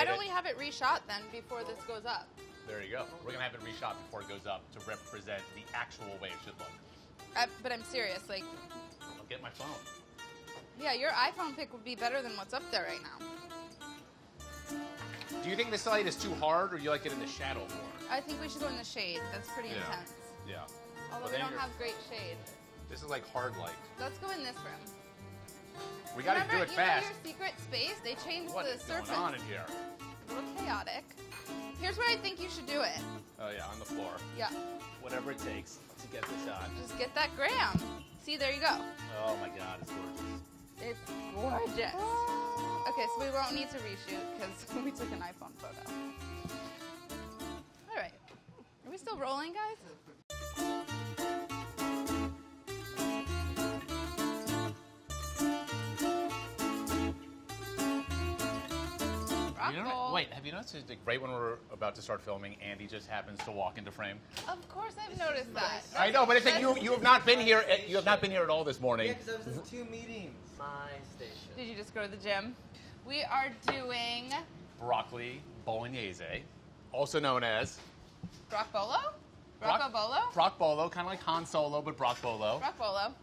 why don't we have it reshot then before this goes up? There you go. We're going to have it reshot before it goes up to represent the actual way it should look. But I'm serious, like... I'll get my phone. Yeah, your iPhone pic would be better than what's up there right now. Do you think this light is too hard, or you like it in the shadow more? I think we should go in the shade. That's pretty intense. Yeah. Although we don't have great shade. This is like hard light. Let's go in this room. We got to do it fast. Your secret space, they changed What the is surface. going on in here? A little chaotic. Here's where I think you should do it. Oh yeah, on the floor. Yeah. Whatever it takes to get this on. Just get that gram. See, there you go. Oh my God, it's gorgeous. It's gorgeous. Okay, so we won't need to reshoot because we took an iPhone photo. All right. Are we still rolling, guys? Wait, have you noticed that right when we're about to start filming, Andy just happens to walk into frame? Of course, I've noticed that. I know, but it's like you have not been here. You have not been here at all this morning. Yeah, because I was in 2 meetings. My station. Did you just go to the gym? We are doing Broccoli bolognese, also known as Broccolo? Broccobolo? Broccolo, kind of like Han Solo, but Broccolo. Broccolo.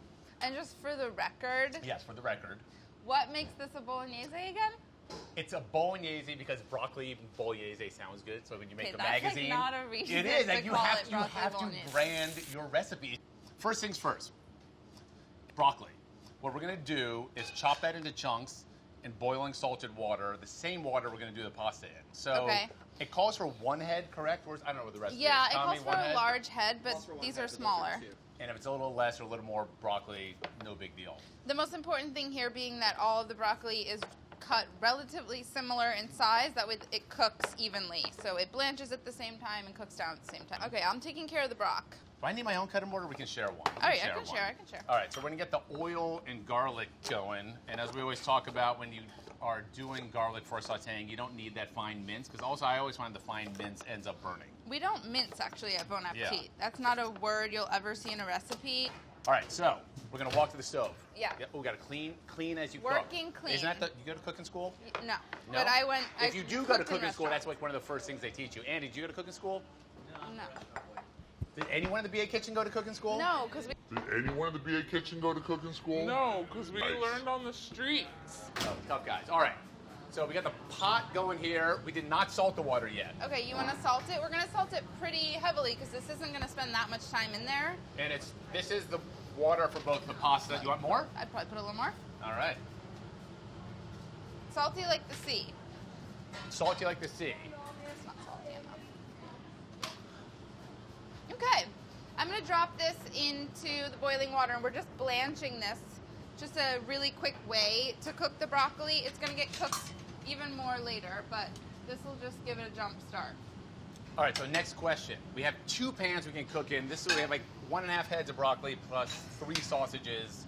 And just for the record. Yes, for the record. What makes this a bolognese again? It's a bolognese because broccoli bolognese sounds good. So when you make a that's magazine, like not a reason it is. to Like you call have it to bolognese. brand your recipe. First things first. Broccoli. What we're gonna do is chop that into chunks in boiling salted water. The same water we're gonna do the pasta in. So it calls for 1 head, correct? I don't know what the recipe is. Yeah, it Tommy, calls for a large head, but these are smaller. And if it's a little less or a little more broccoli, no big deal. The most important thing here being that all of the broccoli is cut relatively similar in size. That way it cooks evenly. So it blanches at the same time and cooks down at the same time. Okay, I'm taking care of the brock. Do I need my own cutting board, or we can share one? All right, I can share. All right, so we're gonna get the oil and garlic going. And as we always talk about, when you are doing garlic for sauteing, you don't need that fine mince, because also I always find the fine mince ends up burning. We don't mince, actually, at Bon Appetit. Yeah. That's not a word you'll ever see in a recipe. All right, so we're gonna walk to the stove. Yeah. We gotta clean as you cook. Working clean. Isn't that you go to cooking school? No. No? But I went. If you do go to cooking school, that's like one of the first things they teach you. Andy, did you go to cooking school? No. Did anyone in the BA kitchen go to cooking school? No, because we. Did anyone in the BA kitchen go to cooking school? No, because we learned on the streets. Oh, tough guys. All right. So we got the pot going here. We did not salt the water yet. Okay, you want to salt it? We're going to salt it pretty heavily because this isn't going to spend that much time in there. And this is the water for both the pasta. You want more? I'd probably put a little more. All right. Salty like the sea. Salty like the sea. It's not salty enough. Okay, I'm going to drop this into the boiling water, and we're just blanching this. Just a really quick way to cook the broccoli. It's going to get cooked even more later, but this will just give it a jump start. All right, so next question. We have 2 pans we can cook in. This is we have like 1.5 heads of broccoli plus 3 sausages.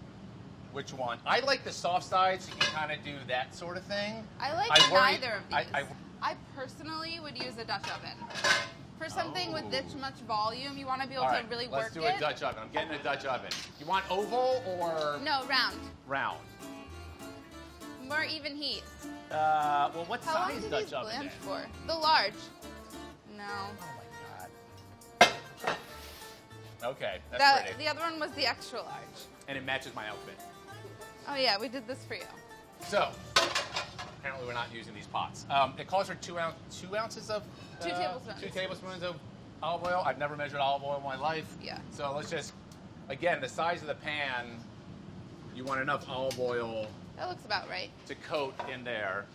Which one? I like the soft side, so you can kind of do that sort of thing. I like neither of these. I personally would use a Dutch oven. For something with this much volume, you want to be able to really work it. Let's do a Dutch oven. I'm getting a Dutch oven. You want oval or? No, round. Round. More even heat. Well, what How size long do Dutch these oven? blanch for? The large. No. Oh my God. Okay, that's pretty. The other one was the extra large. And it matches my outfit. Oh yeah, we did this for you. So, apparently we're not using these pots. It calls for 2 ounces of 2 tablespoons. 2 tablespoons of olive oil. I've never measured olive oil in my life. Yeah. So let's just, again, the size of the pan, you want enough olive oil That looks about right. to coat in there.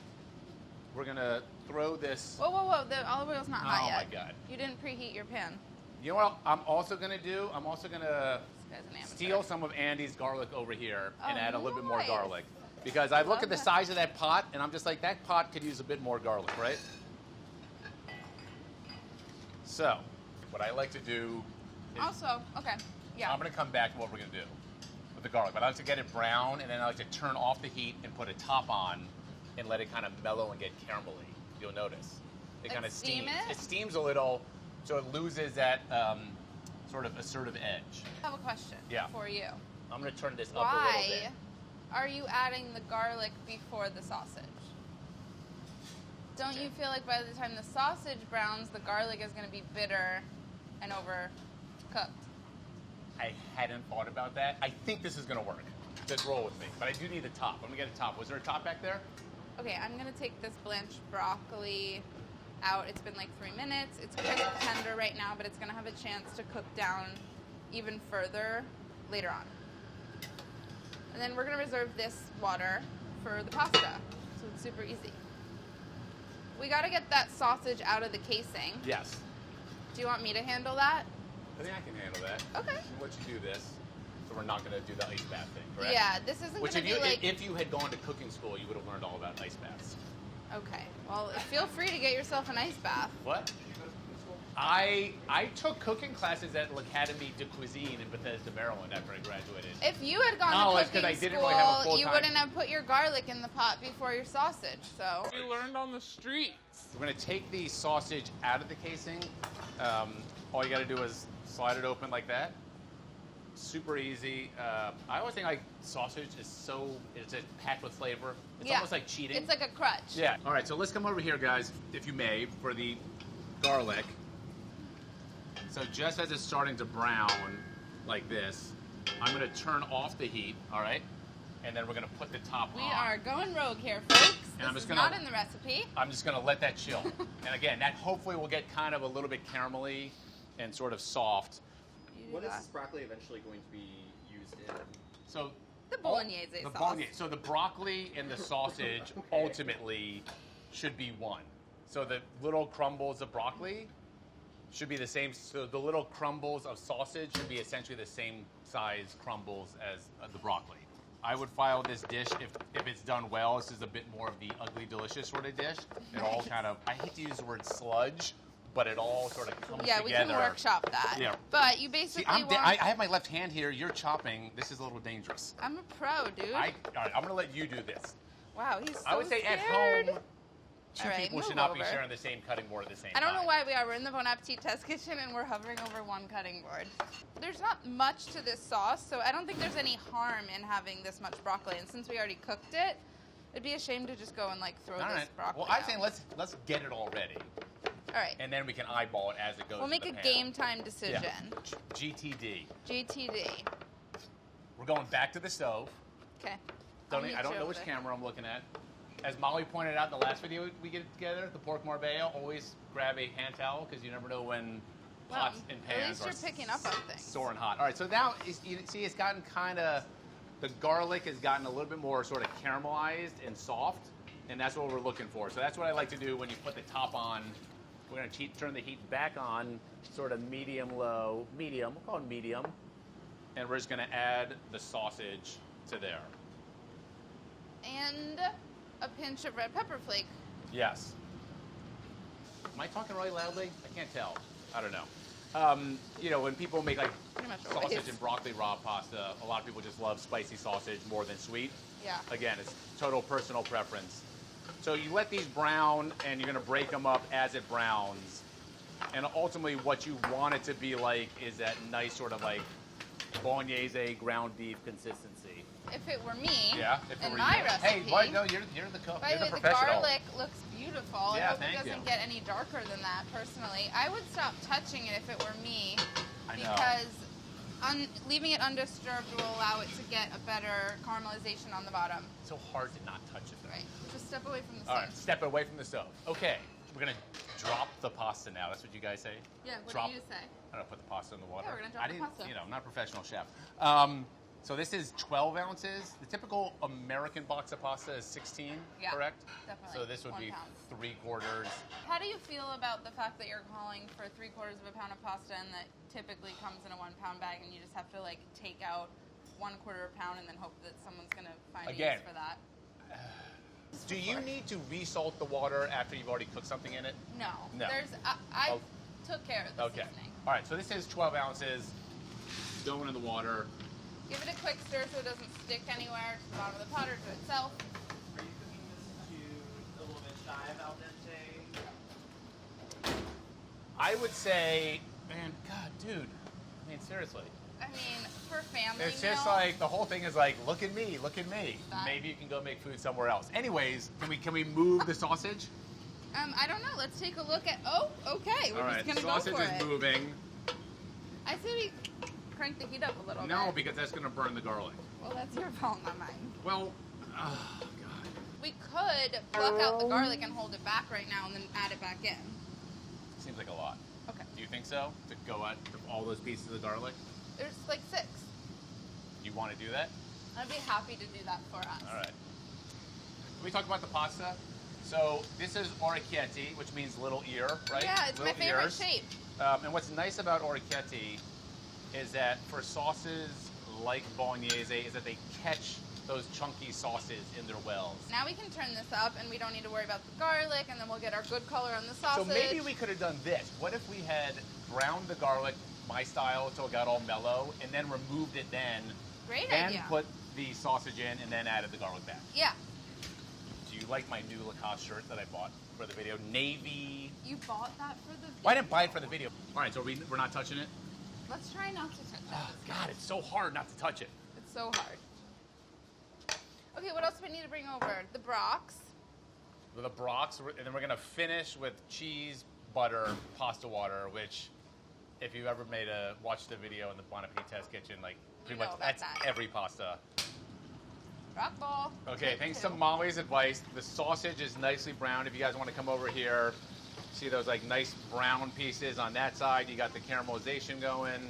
We're gonna throw this. Whoa, whoa, whoa! The olive oil's not hot yet. Oh my God! You didn't preheat your pan. You know what I'm also gonna do? I'm also gonna This guy's an amateur. steal some of Andy's garlic over here and add a little bit more nice. garlic. Because I look at the that. size of that pot, and I'm just like, that pot could use a bit more garlic, right? So, what I like to do is Also, okay, yeah. I'm going to come back to what we're going to do with the garlic. But I like to get it brown, and then I like to turn off the heat and put a top on and let it kind of mellow and get caramelly. You'll notice. It Like kind of steam steams. it? It steams a little, so it loses that sort of assertive edge. I have a question for you. I'm going to turn this up a little bit. Why are you adding the garlic before the sausage? Don't you feel like by the time the sausage browns, the garlic is going to be bitter and overcooked? I hadn't thought about that. I think this is going to work. Just roll with me. But I do need a top. I'm going to get a top. Was there a top back there? Okay, I'm going to take this blanched broccoli out. It's been like 3 minutes. It's kind of tender right now, but it's going to have a chance to cook down even further later on. And then we're going to reserve this water for the pasta. So it's super easy. We got to get that sausage out of the casing. Yes. Do you want me to handle that? I think I can handle that. Okay. We'll let you do this. So we're not going to do the ice bath thing, correct? Yeah, this isn't going to be like... If you had gone to cooking school, you would have learned all about ice baths. Okay. Well, feel free to get yourself an ice bath. What? I took cooking classes at l'Académie de Cuisine in Bethesda, Maryland after I graduated. If you had gone No, to it's 'cause cooking I didn't school, really have a full you time- wouldn't have put your garlic in the pot before your sausage, so... You learned on the streets. We're going to take the sausage out of the casing. All you got to do is slide it open like that. Super easy. I always think like sausage is it's packed with flavor. It's almost like cheating. It's like a crutch. Yeah. All right, so let's come over here, guys, if you may, for the garlic. So just as it's starting to brown like this, I'm going to turn off the heat, all right? And then we're going to put the top on. We are going rogue here, folks. And I'm This just is gonna- not in the recipe. I'm just going to let that chill. And again, that hopefully will get kind of a little bit caramelly and sort of soft. You do What is that. this broccoli eventually going to be used in? So The bolognese sauce. bolognese. So the broccoli and the sausage ultimately should be one. So the little crumbles of broccoli should be the same. So the little crumbles of sausage should be essentially the same size crumbles as the broccoli. I would file this dish if it's done well. This is a bit more of the ugly delicious sort of dish. It all kind of, I hate to use the word sludge, but it all sort of comes Yeah, together. we can workshop that. Yeah. But you basically See, want... I have my left hand here. You're chopping. This is a little dangerous. I'm a pro, dude. All right, I'm going to let you do this. Wow, he's so I would say scared. at home, two All right, people should move not be over. sharing the same cutting board at the same I time. don't know why we are. We're in the Bon Appetit test kitchen and we're hovering over one cutting board. There's not much to this sauce, so I don't think there's any harm in having this much broccoli. And since we already cooked it, it'd be a shame to just go and like throw All this right. broccoli Well, I'm out. saying let's get it all ready, All right. and then we can eyeball it as it goes. We'll make in a the pan. game time decision. Yeah. GTD. GTD. We're going back to the stove. Okay. I don't know which camera I'm looking at. As Molly pointed out in the last video we get together, the pork marbella, always grab a hand towel because you never know when pots and at pans least are you're picking up on things. soaring hot. All right, so now you see it's gotten kind of, the garlic has gotten a little bit more sort of caramelized and soft, and that's what we're looking for. So that's what I like to do when you put the top on. We're going to turn the heat back on, sort of medium-low, medium, we'll call it medium, and we're just going to add the sausage to there. And a pinch of red pepper flake. Yes. Am I talking really loudly? I can't tell. I don't know. You know, when people make like Pretty much sausage always. and broccoli raw pasta, a lot of people just love spicy sausage more than sweet. Yeah. Again, it's total personal preference. So you let these brown, and you're going to break them up as it browns. And ultimately, what you want it to be like is that nice sort of like bolognese ground beef consistency. If it were me, Yeah. If it in were my you. recipe. Hey, what? No, you're the cook. By You're the the way, the professional. garlic looks beautiful. Yeah, I hope thank it doesn't you. get any darker than that, personally. I would stop touching it if it were me. I know. Because leaving it undisturbed will allow it to get a better caramelization on the bottom. It's so hard to not touch it. Right. Just step away from the All stove. right, step away from the stove. Okay, we're gonna drop the pasta now. That's what you guys say? Yeah, what drop. do you say? I'm gonna put the pasta in the water. Yeah, we're gonna drop I the didn't, pasta. You know, I'm not a professional chef. So this is 12 ounces. The typical American box of pasta is 16, Yeah, correct? definitely. So this would 1 be pound. 3/4. How do you feel about the fact that you're calling for 3/4 of a pound of pasta and that typically comes in a 1 pound bag and you just have to like take out 1/4 pound and then hope that someone's gonna find a Again. use for that? Do you need to resalt the water after you've already cooked something in it? No. No. I Oh. took care of the Okay. seasoning. All right, so this is 12 ounces going in the water. Give it a quick stir so it doesn't stick anywhere to the bottom of the pot or to itself. Are you cooking this to a little bit shy of al dente? I would say, man, God, dude. I mean, seriously. I mean, for family It's just meal, like the whole thing is like, look at me, look at me. That- Maybe you can go make food somewhere else. Anyways, can we move the sausage? I don't know. Let's take a look at. Oh, okay. We're All right, just gonna sausage go for is it. moving. I say we crank the heat up a little bit. No, because that's gonna burn the garlic. Well, that's your fault, not mine. Well, oh god. We could pluck out the garlic and hold it back right now, and then add it back in. Seems like a lot. Okay. Do you think so? To go at all those pieces of garlic? There's like 6. You want to do that? I'd be happy to do that for us. All right. Can we talk about the pasta? So this is orecchiette, which means little ear, right? Yeah, it's my Little favorite ears. shape. And what's nice about orecchiette is that for sauces like Bolognese, is that they catch those chunky sauces in their wells. Now we can turn this up, and we don't need to worry about the garlic, and then we'll get our good color on the sausage. So maybe we could have done this. What if we had browned the garlic, my style, until it got all mellow, and then removed it then, Great then idea. put the sausage in, and then added the garlic back? Yeah. Do you like my new Lacoste shirt that I bought for the video? Navy. You bought that for the video? Well, I didn't buy it for the video. All right, so we're not touching it? Let's try not to touch Oh, it. God, it's so hard not to touch it. It's so hard. Okay, what else do we need to bring over? The brocks. With the brocks, and then we're gonna finish with cheese, butter, pasta water, which, if you ever watched the video in the Bon Appetit test kitchen, like pretty You know much about that's that. every pasta. Rock ball. Okay, Take thanks 2. to Molly's advice, the sausage is nicely browned. If you guys want to come over here, see those like nice brown pieces on that side. You got the caramelization going.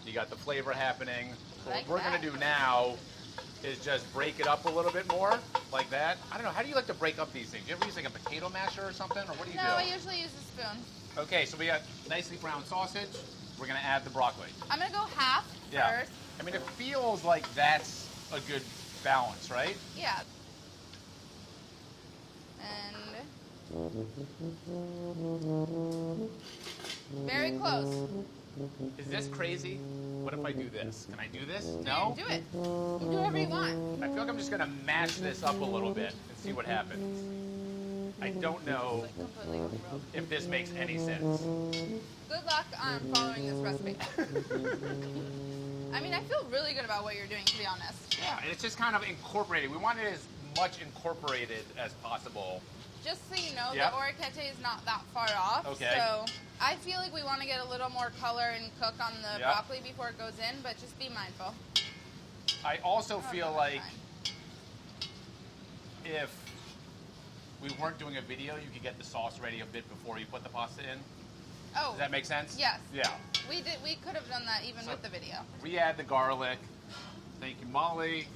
You got the flavor happening. So Like what we're that. gonna do now is just break it up a little bit more, like that. I don't know, how do you like to break up these things? Do you ever use like a potato masher or something, or what do you No, do? I usually use a spoon. Okay, so we got nicely browned sausage. We're gonna add the broccoli. I'm gonna go half Yeah. first. I mean, it feels like that's a good balance, right? Yeah. And very close. Is this crazy? What if I do this? Can I do this? Dude, No? do it. You do whatever you want. I feel like I'm just gonna mash this up a little bit and see what happens. I don't know Like completely overruled. if this makes any sense. Good luck on following this recipe. I mean, I feel really good about what you're doing, to be honest. Yeah, and it's just kind of incorporated. We want it as much incorporated as possible. Just so you know, Yep. the orecchiette is not that far off. Okay. So I feel like we want to get a little more color and cook on the Yep. broccoli before it goes in, but just be mindful. I also Oh, feel no, like that's if we weren't doing a video, you could get the sauce ready a bit before you put the pasta in. Oh, Does that make sense? yes. Yeah. We could have done that even So- with the video. Re-add the garlic. Thank you, Molly.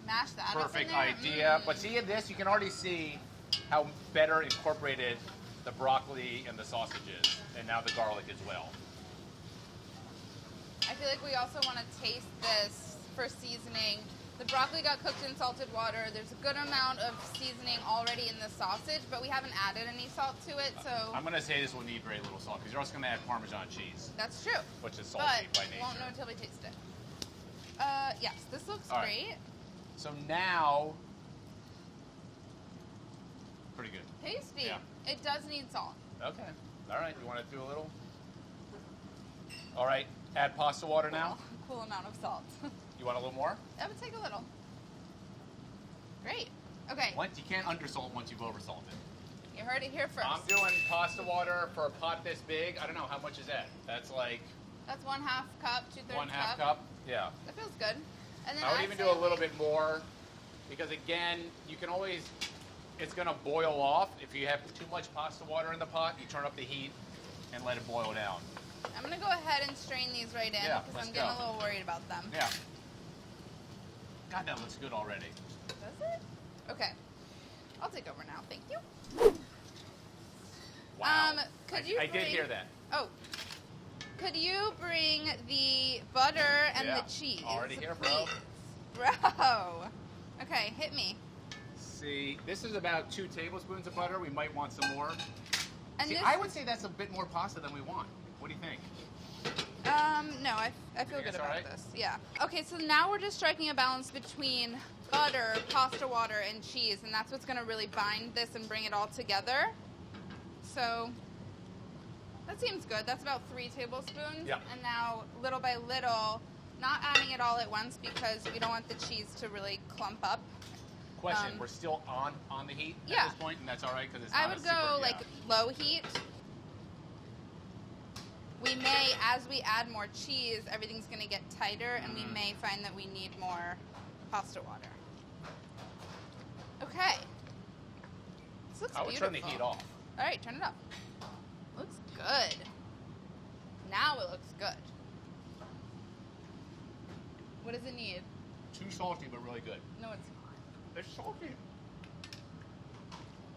Mash that up in Perfect there. idea. Mm. But see in this, you can already see how better incorporated the broccoli and the sausage is, and now the garlic as well. I feel like we also want to taste this for seasoning. The broccoli got cooked in salted water. There's a good amount of seasoning already in the sausage, but we haven't added any salt to it, so I'm going to say this will need very little salt, because you're also going to add Parmesan cheese, that's true. which is salty But by we won't know nature. until we taste it. Yes, this looks All right. great. So now, pretty good. Tasty. Yeah. It does need salt. Okay. All right. You want to do a little? All right. Add pasta water now. Cool amount of salt. You want a little more? That would take a little. Great. Okay. Once you can't undersalt once you've oversalted. You heard it here first. I'm doing pasta water for a pot this big. I don't know, how much is that? That's like That's 1/2 cup, 2/3 1/2 cup. Yeah. That feels good. And then I would I'd even say do a little bit more, because again, you can always, it's gonna boil off. If you have too much pasta water in the pot, you turn up the heat and let it boil down. I'm gonna go ahead and strain these right in Yeah, because let's I'm getting go. a little worried about them. Yeah. God, that looks good already. Does it? Okay. I'll take over now. Thank you. Wow. Could you I did bring- hear that. Oh. Could you bring the butter and Yeah, the cheese? already here, bro. please? Bro. Okay, hit me. See, this is about 2 tablespoons of butter. We might want some more. And See, this, I would say that's a bit more pasta than we want. What do you think? no, I feel think good it's about alright? this. Yeah. Okay, so now we're just striking a balance between butter, pasta water, and cheese, and that's what's gonna really bind this and bring it all together. So that seems good. That's about 3 tablespoons. Yeah. And now, little by little, not adding it all at once because we don't want the cheese to really clump up. Question: we're still on the heat Yeah. at this point, and that's all right because it's not I would go like low heat. We may, as we add more cheese, everything's going to get tighter, and we may find that we need more pasta water. Okay. This looks I would beautiful. turn the heat off. All right, turn it off. Looks good. Now it looks good. What does it need? Too salty, but really good. No, it's not. It's salty.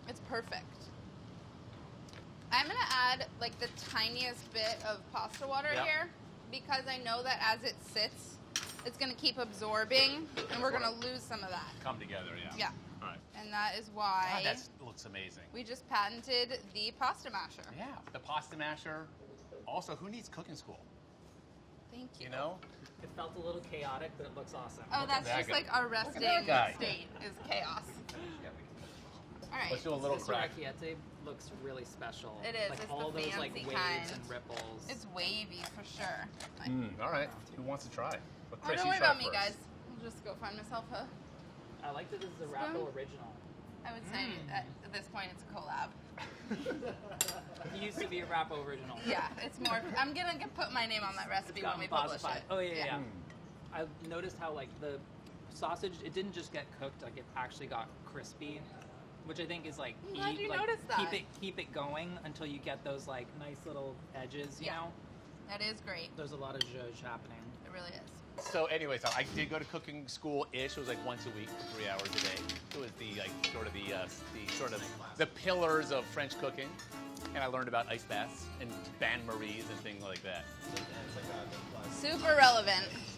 It's perfect. I'm gonna add like the tiniest bit of pasta water here because I know that as it sits, it's gonna keep absorbing, and we're gonna lose some of that. Come together, yeah. Yeah. All right. And that is why God, that looks amazing. we just patented the pasta masher. Yeah, the pasta masher. Also, who needs cooking school? Thank you. You know? It felt a little chaotic, but it looks awesome. Oh, that's that just guy. like our resting that guy. state is chaos. All right. Let's do a little This crack. orecchiette looks really special. It is. Like It's all the those like fancy waves kind. and ripples. It's wavy for sure. Like, All right. Who wants to try? But oh, Chris, don't you worry try about me, first. guys. I'll just go find myself a. I like that this is a Spoon? Rappo original. I would say at this point it's a collab. It used to be a Rappo original. Yeah, it's more. I'm gonna put my name on that recipe when we publish Bossified. it. Oh yeah. I noticed how like the sausage, it didn't just get cooked, like it actually got crispy, which I think is like I'm glad you like, noticed that. keep it going until you get those like nice little edges. You know, That is great. there's a lot of zhuzh happening. It really is. So, anyways, I did go to cooking school-ish. It was like once a week for 3 hours a day. It was the the pillars of French cooking, and I learned about ice baths and bain maries and things like that. Super relevant.